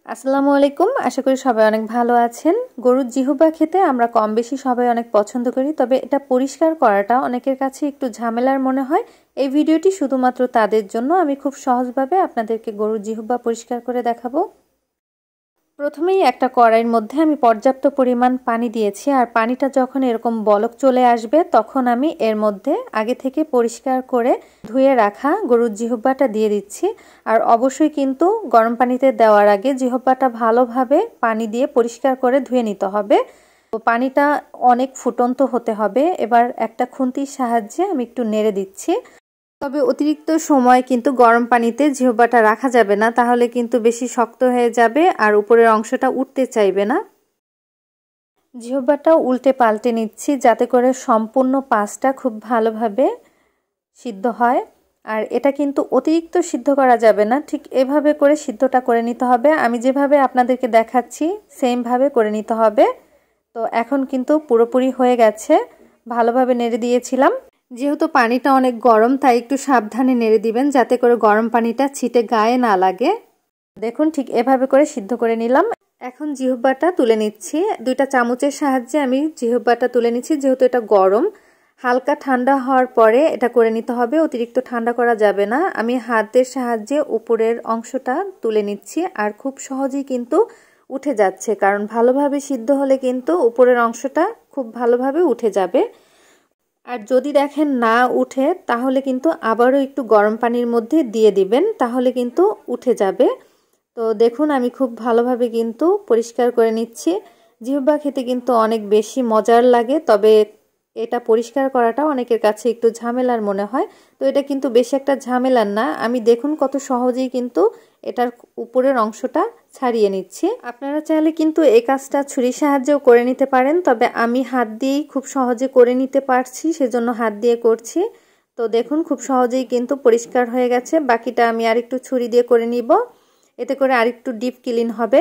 আসসালামু আলাইকুম। আশা করি সবাই অনেক ভালো আছেন। গরুর জিহ্বা খেতে আমরা কম বেশি সবাই অনেক পছন্দ করি, তবে এটা পরিষ্কার করাটা অনেকের কাছে একটু ঝামেলার মনে হয়। এই ভিডিওটি শুধুমাত্র তাদের জন্য। আমি খুব সহজভাবে আপনাদেরকে গরুর জিহ্বা পরিষ্কার করে দেখাবো। প্রথমেই একটা কড়াইয়ের মধ্যে আমি পর্যাপ্ত পরিমাণ পানি দিয়েছি, আর পানিটা যখন এরকম বলক চলে আসবে তখন আমি এর মধ্যে আগে থেকে পরিষ্কার করে ধুয়ে রাখা গরুর জিহ্বাটা দিয়ে দিচ্ছি। আর অবশ্যই কিন্তু গরম পানিতে দেওয়ার আগে জিহ্বাটা ভালোভাবে পানি দিয়ে পরিষ্কার করে ধুয়ে নিতে হবে। তো পানিটা অনেক ফুটন্ত হতে হবে। এবার একটা খুন্তির সাহায্যে আমি একটু নেড়ে দিচ্ছি। তবে অতিরিক্ত সময় কিন্তু গরম পানিতে জিহ্বাটা রাখা যাবে না, তাহলে কিন্তু বেশি শক্ত হয়ে যাবে আর উপরের অংশটা উঠতে চাইবে না। জিহ্বাটা উল্টে পাল্টে নিচ্ছি যাতে করে সম্পূর্ণ পাশটা খুব ভালোভাবে সিদ্ধ হয়। আর এটা কিন্তু অতিরিক্ত সিদ্ধ করা যাবে না, ঠিক এভাবে করে সিদ্ধটা করে নিতে হবে। আমি যেভাবে আপনাদেরকে দেখাচ্ছি সেমভাবে করে নিতে হবে। তো এখন কিন্তু পুরোপুরি হয়ে গেছে, ভালোভাবে নেড়ে দিয়েছিলাম। যেহেতু পানিটা অনেক গরম তাই একটু সাবধানে নেড়ে দিবেন যাতে করে গরম পানিটা ছিটে গায়ে না লাগে। দেখুন ঠিক এভাবে করে সিদ্ধ করে নিলাম। এখন জিহ্বাটা তুলে নিচ্ছি। 2টা চামচের সাহায্যে আমি জিহ্বাটা তুলে নিচ্ছি, যেহেতু এটা গরম। হালকা ঠান্ডা হওয়ার পরে এটা করে নিতে হবে, অতিরিক্ত ঠান্ডা করা যাবে না। আমি হাতের সাহায্যে উপরের অংশটা তুলে নিচ্ছি, আর খুব সহজেই কিন্তু উঠে যাচ্ছে, কারণ ভালোভাবে সিদ্ধ হলে কিন্তু উপরের অংশটা খুব ভালোভাবে উঠে যাবে। আর যদি দেখেন না উঠে তাহলে কিন্তু আবারও একটু গরম পানির মধ্যে দিয়ে দিবেন, তাহলে কিন্তু উঠে যাবে। তো দেখুন আমি খুব ভালোভাবে কিন্তু পরিষ্কার করে নিচ্ছি। জিহ্বা খেতে কিন্তু অনেক বেশি মজার লাগে, তবে এটা পরিষ্কার করাটা অনেকের কাছে একটু ঝামেলার মনে হয়। তো এটা কিন্তু বেশি একটা ঝামেলার না। আমি দেখুন কত সহজেই কিন্তু এটার উপরের অংশটা ছাড়িয়ে নিচ্ছি। আপনারা চাইলে কিন্তু এই কাজটা ছুরির সাহায্যেও করে নিতে পারেন, তবে আমি হাত দিয়েই খুব সহজে করে নিতে পারছি, সেজন্য হাত দিয়ে করছি। তো দেখুন খুব সহজেই কিন্তু পরিষ্কার হয়ে গেছে। বাকিটা আমি আরেকটু ছুরি দিয়ে করে নিব, এতে করে আরেকটু ডিপ ক্লিন হবে।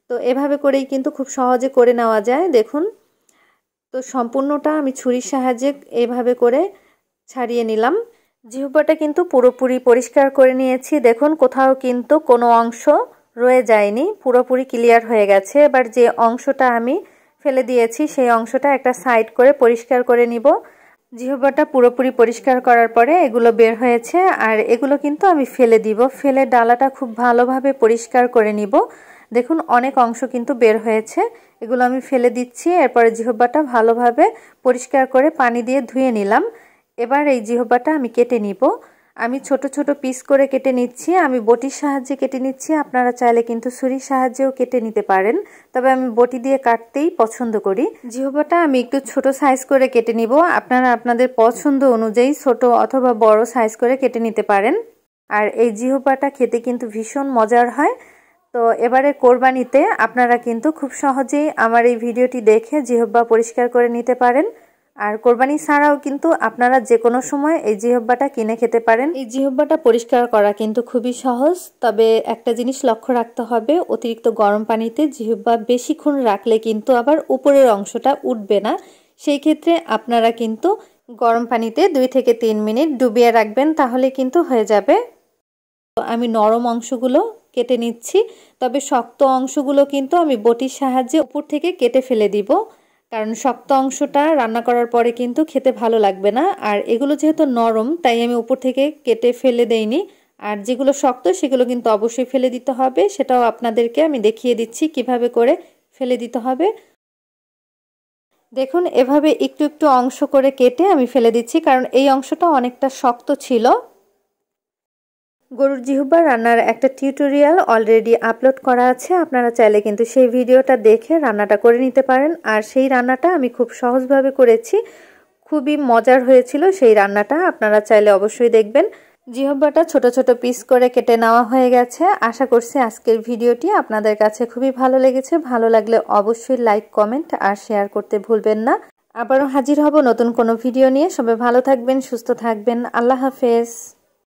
তো এভাবে করেই কিন্তু খুব সহজে করে নেওয়া যায়। দেখুন তো সম্পূর্ণটা আমি ছুরির সাহায্যে এভাবে করে ছাড়িয়ে নিলাম। জিহ্বাটা কিন্তু পুরোপুরি পরিষ্কার করে নিয়েছি। দেখুন কোথাও কিন্তু কোনো অংশ রয়ে যায়নি, পুরোপুরি ক্লিয়ার হয়ে গেছে। এবার যে অংশটা আমি ফেলে দিয়েছি সেই অংশটা একটা সাইড করে পরিষ্কার করে নিব। জিহ্বাটা পুরোপুরি পরিষ্কার করার পরে এগুলো বের হয়েছে, আর এগুলো কিন্তু আমি ফেলে দিব। ফেলে ডালাটা খুব ভালোভাবে পরিষ্কার করে নিব। দেখুন অনেক অংশ কিন্তু বের হয়েছে, এগুলো আমি ফেলে দিচ্ছি। এরপরে জিহ্বাটা ভালোভাবে পরিষ্কার করে পানি দিয়ে ধুয়ে নিলাম। এবার এই জিহ্বাটা আমি কেটে নিব। আমি ছোট ছোট পিস করে কেটে নিচ্ছি। আমি বটির সাহায্যে কেটে নিচ্ছি, আপনারা চাইলে কিন্তু ছুরির সাহায্যেও কেটে নিতে পারেন, তবে আমি বটি দিয়ে কাটতেই পছন্দ করি। জিহ্বাটা আমি একটু ছোট সাইজ করে কেটে নিব। আপনারা আপনাদের পছন্দ অনুযায়ী ছোট অথবা বড় সাইজ করে কেটে নিতে পারেন। আর এই জিহ্বাটা খেতে কিন্তু ভীষণ মজার হয়। তো এবারে কোরবানিতে আপনারা কিন্তু খুব সহজেই আমার এই ভিডিওটি দেখে জিহ্বা পরিষ্কার করে নিতে পারেন। আর কোরবানি ছাড়াও কিন্তু আপনারা যে কোনো সময় এই জিহ্বাটা কিনে খেতে পারেন। এই জিহ্বাটা পরিষ্কার করা কিন্তু খুবই সহজ, তবে একটা জিনিস লক্ষ্য রাখতে হবে, অতিরিক্ত গরম পানিতে জিহ্বা বেশিক্ষণ রাখলে কিন্তু আবার উপরের অংশটা উঠবে না। সেই ক্ষেত্রে আপনারা কিন্তু গরম পানিতে 2 থেকে 3 মিনিট ডুবিয়ে রাখবেন, তাহলে কিন্তু হয়ে যাবে। তো আমি নরম অংশগুলো কেটে নিচ্ছি, তবে শক্ত অংশগুলো কিন্তু আমি বটির সাহায্যে উপর থেকে কেটে ফেলে দিব, কারণ শক্ত অংশটা রান্না করার পরে কিন্তু খেতে ভালো লাগবে না। আর এগুলো যেহেতু নরম তাই আমি উপর থেকে কেটে ফেলে দেইনি। আর যেগুলো শক্ত সেগুলো কিন্তু অবশ্যই ফেলে দিতে হবে, সেটাও আপনাদেরকে আমি দেখিয়ে দিচ্ছি কিভাবে করে ফেলে দিতে হবে। দেখুন এভাবে একটু একটু অংশ করে কেটে আমি ফেলে দিচ্ছি, কারণ এই অংশটা অনেকটা শক্ত ছিল। গরুর জিহ্বা রান্নার একটা টিউটোরিয়াল অলরেডি আপলোড করা আছে, আপনারা চাইলে কিন্তু সেই ভিডিওটা দেখে রান্নাটা করে নিতে পারেন। আর সেই রান্নাটা আমি খুব সহজভাবে করেছি, খুবই মজার হয়েছিল সেই রান্নাটা, আপনারা চাইলে অবশ্যই দেখবেন। জিহ্বাটা ছোট ছোট পিস করে কেটে নেওয়া হয়ে গেছে। আশা করছি আজকের ভিডিওটি আপনাদের কাছে খুবই ভালো লেগেছে। ভালো লাগলে অবশ্যই লাইক, কমেন্ট আর শেয়ার করতে ভুলবেন না। আবারও হাজির হব নতুন কোনো ভিডিও নিয়ে। সবাই ভালো থাকবেন, সুস্থ থাকবেন। আল্লাহ হাফেজ।